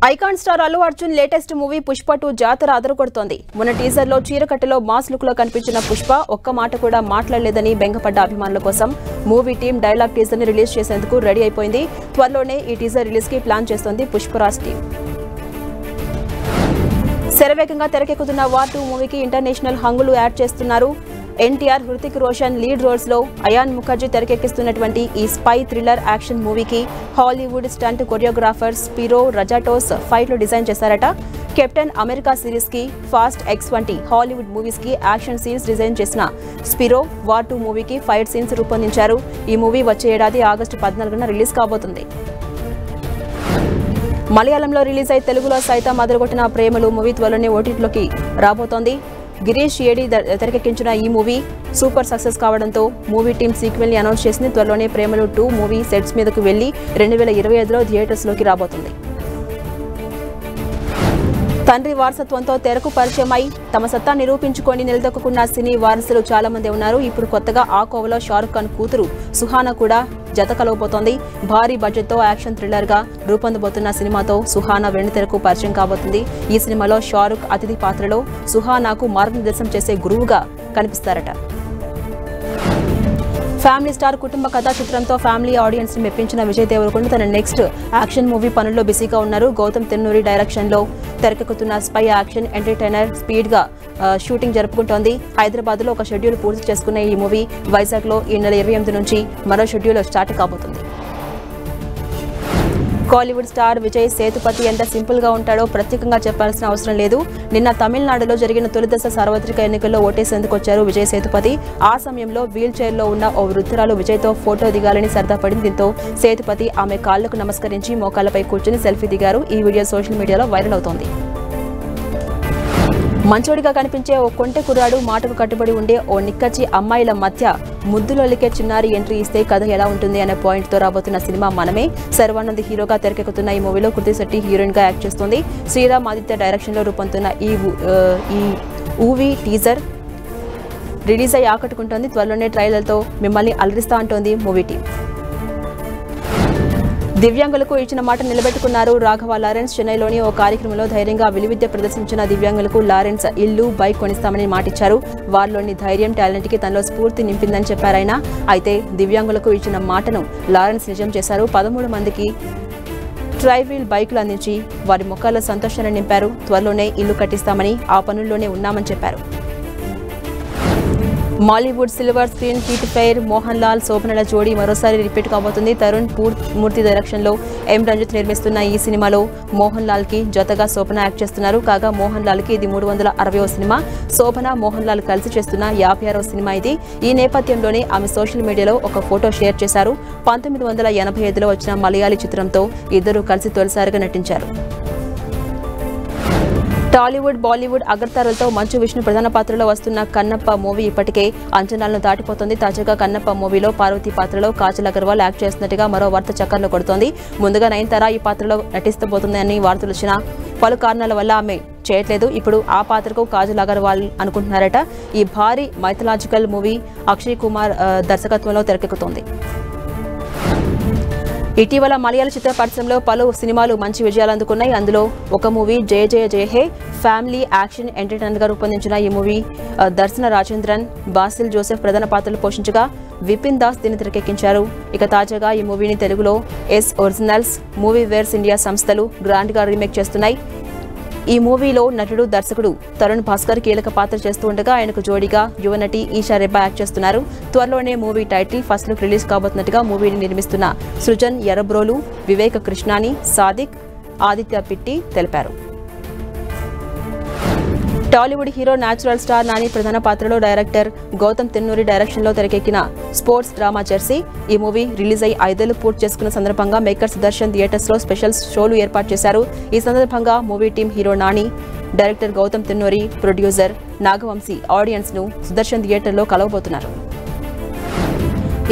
Icon star Allu Arjun latest movie Pushpa 2 జాతర అదరగొడుతోంది. మొన్న teaser లో చీరకట్టలో మాస్ లుక్ లో కనిపించిన పుష్ప ఒక్క మాట కూడా మాట్లాడలేదని బెంగపడ్డ అభిమానుల కోసం మూవీ టీం డైలాగ్ టీజర్ ని రిలీజ్ చేసేందుకు రెడీ అయిపోయింది. త్వరలోనే ఈ టీజర్ రిలీజ్ కి ప్లాన్ చేస్తోంది పుష్పరాజ్ టీం. శరవేగంగా తెరకెక్కుతున్న వార్ 2 మూవీకి ఇంటర్నేషనల్ హంగులు యాడ్ చేస్తున్నారు. ఎన్టీఆర్, హృతిక్ రోషన్ లీడ్ రోల్స్ లో అయాన్ ముఖర్జీ తెరకెక్కిస్తున్నటువంటి ఈ స్పై థ్రిల్లర్ యాక్షన్ మూవీకి Hollywood stunt choreographer Spiro Razatos ఫైట్లు డిజైన్ చేశారట. కెప్టెన్ అమెరికా సిరీస్ కి, ఫాస్ట్ ఎక్స్ వంటి హాలీవుడ్ మూవీస్ కి యాక్షన్ సీన్స్ డిజైన్ చేసిన స్పిరో వార్ 2 మూవీకి ఫైట్ సీన్స్ రూపొందించారు. ఈ మూవీ వచ్చే ఏడాది ఆగస్టు 14న రిలీజ్ కాబోతుంది. మలయాళంలో రిలీజ్ అయి తెలుగులో సైతం అదరగొట్టిన ప్రేమలు మూవీ త్వరలోనే ఓటీటీలోకి రాబోతోంది. గిరీష్ ఏడి తెరకెక్కించిన ఈ మూవీ సూపర్ సక్సెస్ కావడంతో మూవీ టీం సీక్వెల్ ని అనౌన్స్ చేసింది. త్వరలోనే ప్రేమలు 2 మూవీ సెట్స్ మీదకు వెళ్లి 2025లో థియేటర్స్ లోకి రాబోతుంది. తండ్రి వారసత్వంతో తెరకు పరిచయమై తమ సత్తా నిరూపించుకొని నిలదొక్కున్న సినీ వారసులు చాలా మంది ఉన్నారు. ఇప్పుడు కొత్తగా ఆ కోవలో షారుఖ్ ఖాన్ కూతురు సుహానా కూడా జత కలవబోతోంది. భారీ బడ్జెట్ తో యాక్షన్ థ్రిల్లర్ గా రూపొందబోతున్న సినిమాతో సుహానా వెండితెరకు పరిచయం కాబోతుంది. ఈ సినిమాలో షారుఖ్ అతిథి పాత్రలో సుహానాకు మార్గనిర్దేశం చేసే గురువుగా కనిపిస్తారట. ఫ్యామిలీ స్టార్ కుటుంబ కథా చిత్రంతో ఫ్యామిలీ ఆడియన్స్ ని మెప్పించిన విజయ్ దేవరకొండ తన నెక్స్ట్ యాక్షన్ మూవీ పనుల్లో బిజీగా ఉన్నారు. గౌతమ్ తిన్నూరి డైరెక్షన్ లో తెరకెక్కుతున్న స్పై యాక్షన్ ఎంటర్టైనర్ స్పీడ్ గా షూటింగ్ జరుపుకుంటోంది. హైదరాబాద్ లో ఒక షెడ్యూల్ పూర్తి చేసుకున్న ఈ మూవీ వైజాగ్ లో ఈ నెల 28 నుంచి మరో షెడ్యూల్ స్టార్ట్ కాబోతుంది. కాలీవుడ్ స్టార్ విజయ్ సేతుపతి ఎంత సింపుల్ గా ఉంటాడో ప్రత్యేకంగా చెప్పాల్సిన అవసరం లేదు. నిన్న తమిళనాడులో జరిగిన తొలిదశ సార్వత్రిక ఎన్నికల్లో ఓటేసేందుకు వచ్చారు విజయ్ సేతుపతి. ఆ సమయంలో వీల్ చైర్ లో ఉన్న ఓ వృద్ధురాలు విజయ్తో ఫోటో దిగాలని సరదా పడింది. దీంతో సేతుపతి ఆమె కాళ్లకు నమస్కరించి మోకాళ్లపై కూర్చుని సెల్ఫీ దిగారు. ఈ వీడియో సోషల్ మీడియాలో వైరల్ అవుతోంది. మంచోడిగా కనిపించే ఓ కొంటె కుర్రాడు, మాటకు కట్టుబడి ఉండే ఓ నిక్కచ్చి అమ్మాయిల మధ్య ముద్దులొలికే చిన్నారి ఎంట్రీ ఇస్తే కథ ఎలా ఉంటుంది అనే పాయింట్ తో రాబోతున్న సినిమా మనమే. శర్వానంద్ హీరోగా తెరకెక్కుతున్న ఈ మూవీలో కృతి శెట్టి హీరోయిన్ గా యాక్ట్ చేస్తుంది. శ్రీరామ్ ఆదిత్య డైరెక్షన్ లో రూపొందుతున్న ఈ మూవీ టీజర్ రిలీజ్ అయ్యి ఆకట్టుకుంటోంది. త్వరలోనే ట్రైలర్ తో మిమ్మల్ని అలరిస్తా అంటోంది మూవీ టీం. దివ్యాంగులకు ఇచ్చిన మాట నిలబెట్టుకున్నారు రాఘవ లారెన్స్. చెన్నైలోని ఓ కార్యక్రమంలో ధైర్యంగా విలువిద్య ప్రదర్శించిన దివ్యాంగులకు లారెన్స్ ఇల్లు, బైక్ కొనిస్తామని మాటిచ్చారు. వారిలోని ధైర్యం, టాలెంట్ కి తనలో స్ఫూర్తి నింపిందని చెప్పారాయన. అయితే దివ్యాంగులకు ఇచ్చిన మాటను లారెన్స్ నిజం చేశారు. 13 మందికి ట్రైవీల్ బైకులు అందించి వారి ముఖాల్లో సంతోషాన్ని నింపారు. త్వరలోనే ఇల్లు కట్టిస్తామని, ఆ పనుల్లోనే ఉన్నామని చెప్పారు. Mollywood silver screen hit pair Mohan Lal, శోభనల జోడీ మరోసారి రిపీట్ కాబోతుంది. తరుణ్ మూర్తి డైరెక్షన్ లో ఎం రంజిత్ నిర్మిస్తున్న ఈ సినిమాలో మోహన్ లాల్ కి జతగా శోభన యాక్ట్ చేస్తున్నారు. కాగా మోహన్ లాల్ కి ఇది 360వ సినిమా. శోభన, మోహన్ లాల్ కలిసి చేస్తున్న 56వ సినిమా ఇది. ఈ నేపథ్యంలోనే ఆమె సోషల్ మీడియాలో ఒక ఫోటో షేర్ చేశారు. 1985లో వచ్చిన మలయాళీ చిత్రంతో ఇద్దరు కలిసి తొలిసారిగా నటించారు. టాలీవుడ్, బాలీవుడ్ అగ్రతారలతో మంచు విష్ణు ప్రధాన పాత్రలో వస్తున్న కన్నప్ప మూవీ ఇప్పటికే అంచనాలను దాటిపోతుంది. తాజాగా కన్నప్ప మూవీలో పార్వతి పాత్రలో కాజల్ అగర్వాల్ యాక్ట్ చేస్తున్నట్టుగా మరో వార్త చక్కర్లు కొడుతోంది. ముందుగా నయనతార ఈ పాత్రలో నటిస్తబోతుందని వార్తలు వచ్చిన పలు కారణాల వల్ల ఆమె చేయట్లేదు. ఇప్పుడు ఆ పాత్రకు కాజల్ అగర్వాల్ అనుకుంటున్నారట. ఈ భారీ మైథలాజికల్ మూవీ అక్షయ్ కుమార్ దర్శకత్వంలో తెరకెక్కుతోంది. ఇటీవల మలయాళ చిత్ర పరిశ్రమలో పలు సినిమాలు మంచి విజయాలు అందుకున్నాయి. అందులో ఒక మూవీ జయ జయ జయ హే ఫ్యామిలీ యాక్షన్ ఎంటర్టైనర్ గా రూపొందించిన ఈ మూవీ దర్శన రాజేంద్రన్, బాసిల్ జోసెఫ్ ప్రధాన పాత్రలు పోషించగా విపిన్ దాస్ దీన్ని తెరకెక్కించారు. ఇక తాజాగా ఈ మూవీని తెలుగులో S originals, movie verse India సంస్థలు గ్రాండ్ గా రీమేక్ చేస్తున్నాయి. ఈ మూవీలో నటుడు, దర్శకుడు తరుణ్ భాస్కర్ కీలక పాత్ర చేస్తూ ఉండగా ఆయనకు జోడీగా యువనటి ఈషా రెబ్బా యాక్ట్ చేస్తున్నారు. త్వరలోనే movie title, first look release కాబోతున్నట్టుగా మూవీని నిర్మిస్తున్న సృజన్ ఎర్రబ్రోలు, వివేక కృష్ణాని, సాదిక్, ఆదిత్య పిట్టి తెలిపారు. Tollywood hero natural star Nani ప్రధాన పాత్రలో డైరెక్టర్ గౌతమ్ తిన్నూరి డైరెక్షన్ లో తెరకెక్కిన స్పోర్ట్స్ డ్రామా జెర్సీ. ఈ మూవీ రిలీజ్ అయి 5 ఏళ్లు పూర్తి చేసుకున్న సందర్భంగా మేకర్స్ దర్శన్ థియేటర్స్ లో స్పెషల్ షోలు ఏర్పాటు చేశారు. ఈ సందర్భంగా movie team hero Nani, director Gautam Tinnanuri, producer Nagavamsi audience ను సుదర్శన్ థియేటర్ లో కలవబోతున్నారు.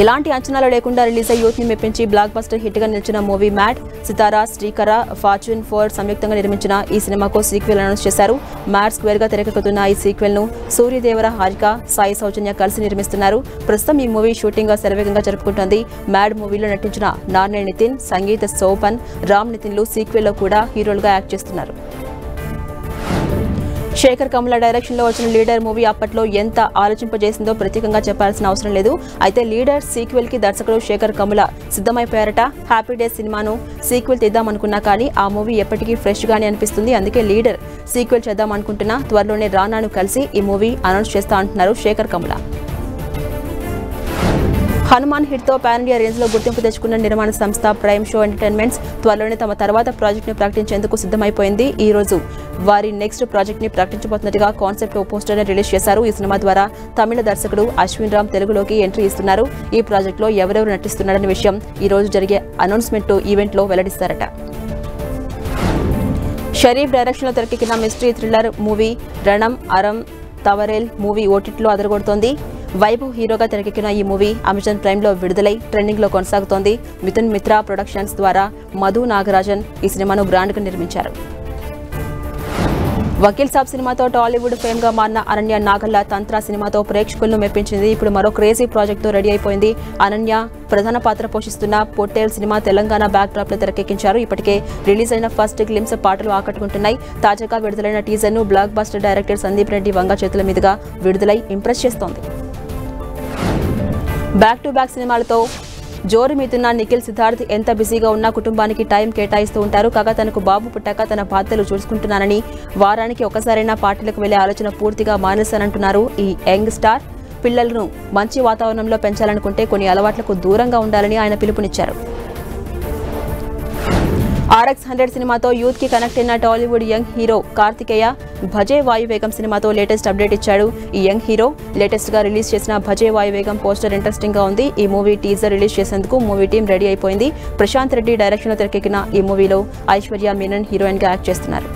ఇలాంటి అంచనాలు లేకుండా రిలీజ్ అయ్యి యూత్ ని మెప్పించి బ్లాక్ బస్టర్ హిట్ గా నిలిచిన మూవీ మ్యాడ్. సితారా, శ్రీకర, ఫార్చ్యూన్ 4 సంయుక్తంగా నిర్మించిన ఈ సినిమాకు సీక్వెల్ అనౌన్స్ చేశారు. మ్యాడ్ స్క్వేర్ గా తెరకెక్కుతున్న ఈ సీక్వెల్ ను సూర్యదేవర, హారిక, సాయి సౌజన్య కలిసి నిర్మిస్తున్నారు. ప్రస్తుతం ఈ మూవీ షూటింగ్ గా శరవేగంగా జరుపుకుంటోంది. మ్యాడ్ మూవీలో నటించిన నార్నే నితిన్, సంగీత సోపన్, రామ్ నితిన్లు సీక్వెల్ లో కూడా హీరోలుగా యాక్ట్ చేస్తున్నారు. శేఖర్ కమల డైరెక్షన్ లో వచ్చిన లీడర్ మూవీ అప్పట్లో ఎంత ఆలోచింపజేసిందో ప్రత్యేకంగా చెప్పాల్సిన అవసరం లేదు. అయితే లీడర్ సీక్వెల్ కి దర్శకుడు శేఖర్ కమల సిద్ధమైపోయారట. హ్యాపీ డేస్ సినిమాను సీక్వెల్ తీద్దామనుకున్నా కానీ ఆ మూవీ ఎప్పటికీ ఫ్రెష్ గానే అనిపిస్తుంది. అందుకే లీడర్ సీక్వెల్ చేద్దాం అనుకుంటున్నా. త్వరలోనే రానాను కలిసి ఈ మూవీ అనౌన్స్ చేస్తా అంటున్నారు శేఖర్ కమల. హనుమాన్ హిట్ తో పాన్ ఇండియా రేంజ్ లో గుర్తింపు తెచ్చుకున్న నిర్మాణ సంస్థ ప్రైమ్ షో ఎంటర్టైన్మెంట్స్ త్వరలోనే తమ తర్వాత ప్రాజెక్ట్ ని ప్రకటించేందుకు సిద్ధమైపోయింది. ఈ రోజు వారి నెక్స్ట్ ప్రాజెక్ట్ ని ప్రకటించబోతున్నట్టుగా కాన్సెప్ట్ పోస్టర్ ని రిలీజ్ చేశారు. ఈ సినిమా ద్వారా తమిళ దర్శకుడు అశ్విన్ రామ్ తెలుగులోకి ఎంట్రీ ఇస్తున్నారు. ఈ ప్రాజెక్ట్ లో ఎవరెవరు నటిస్తున్నారనే విషయం ఈ రోజు జరిగే అనౌన్స్మెంట్ ఈవెంట్ లో వెల్లడిస్తారట. షరీఫ్ డైరెక్షన్ లో తెరకెక్కిన మిస్టరీ థ్రిల్లర్ మూవీ రణం అరం తవరేల్ మూవీ ఓటీటీలో అదరగొడుతోంది. వైభవ్ హీరోగా తెరకెక్కిన ఈ మూవీ అమెజాన్ ప్రైమ్ లో విడుదలై ట్రెండింగ్ లో కొనసాగుతోంది. మిథున్ మిత్రా ప్రొడక్షన్స్ ద్వారా మధు నాగరాజన్ ఈ సినిమాను బ్రాండ్ గా నిర్మించారు. వకీల్ సాబ్ సినిమాతో టాలీవుడ్ ఫేమ్ గా మారిన అనన్య నాగల్ల తంత్ర సినిమాతో ప్రేక్షకులను మెప్పించింది. ఇప్పుడు మరో క్రేజీ ప్రాజెక్ట్ తో రెడీ అయిపోయింది. అనన్య ప్రధాన పాత్ర పోషిస్తున్న Pottel cinema Telangana back drop లో తెరకెక్కించారు. ఇప్పటికే రిలీజ్ అయిన ఫస్ట్ గ్లిమ్స్ పాటలు ఆకట్టుకుంటున్నాయి. తాజాగా విడుదలైన టీజర్ ను blockbuster director Sandeep Reddy Vanga చేతుల మీదుగా విడుదలై ఇంప్రెస్ చేస్తోంది. బ్యాక్ టు బ్యాక్ సినిమాలతో జోరు మీదున్న నిఖిల్ సిద్ధార్థ్ ఎంత బిజీగా ఉన్నా కుటుంబానికి టైం కేటాయిస్తూ ఉంటారు. కాగా తనకు బాబు పుట్టాక తన బాధ్యతలు చూసుకుంటున్నానని, వారానికి ఒకసారైనా పార్టీలకు వెళ్లే ఆలోచన పూర్తిగా మానేశానంటున్నారు ఈ యంగ్ స్టార్. పిల్లలను మంచి వాతావరణంలో పెంచాలనుకుంటే కొన్ని అలవాట్లకు దూరంగా ఉండాలని ఆయన పిలుపునిచ్చారు. RX100 సినిమాతో యూత్ కి కనెక్ట్ అయిన టాలీవుడ్ యంగ్ హీరో కార్తికేయ భజే వాయువేగం సినిమాతో లేటెస్ట్ అప్డేట్ ఇచ్చాడు. ఈ యంగ్ హీరో లేటెస్ట్ గా రిలీజ్ చేసిన భజే వాయువేగం పోస్టర్ ఇంట్రెస్టింగ్ గా ఉంది. ఈ మూవీ టీజర్ రిలీజ్ చేసేందుకు మూవీ టీం రెడీ అయిపోయింది. ప్రశాంత్ రెడ్డి డైరెక్షన్ లో తెరకెక్కిన ఈ మూవీలో ఐశ్వర్య మీనన్ హీరోయిన్ గా యాక్ట్ చేస్తున్నారు.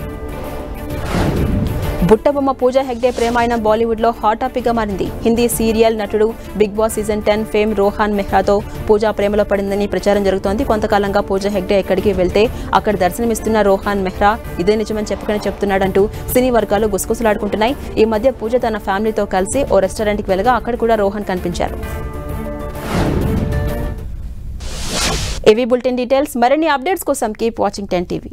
బుట్టబొమ్మ పూజా హెగ్డే ప్రేమాయణం బాలీవుడ్ లో హాట్ టాపిక్ గా మారింది. హిందీ సీరియల్ నటుడు big boss season 10 fame Rohan మెహ్రాతో పూజా ప్రేమలో పడిందని ప్రచారం జరుగుతోంది. కొంతకాలంగా పూజా హెగ్డే ఎక్కడికి వెళ్తే అక్కడ దర్శనమిస్తున్న రోహాన్ మెహ్రా ఇదే నిజమని చెప్తున్నాడంటూ సినీ వర్గాలు గుసగుసలాడుకుంటున్నాయి. ఈ మధ్య పూజ తన ఫ్యామిలీతో కలిసి ఓ రెస్టారెంట్ కి వెళ్ళగా అక్కడ కూడా రోహన్ కనిపించారు. ఏవీ బులెటిన్ డీటెయిల్స్. మరిన్ని అప్డేట్స్ కోసం కీప్ వాచింగ్ 10 TV.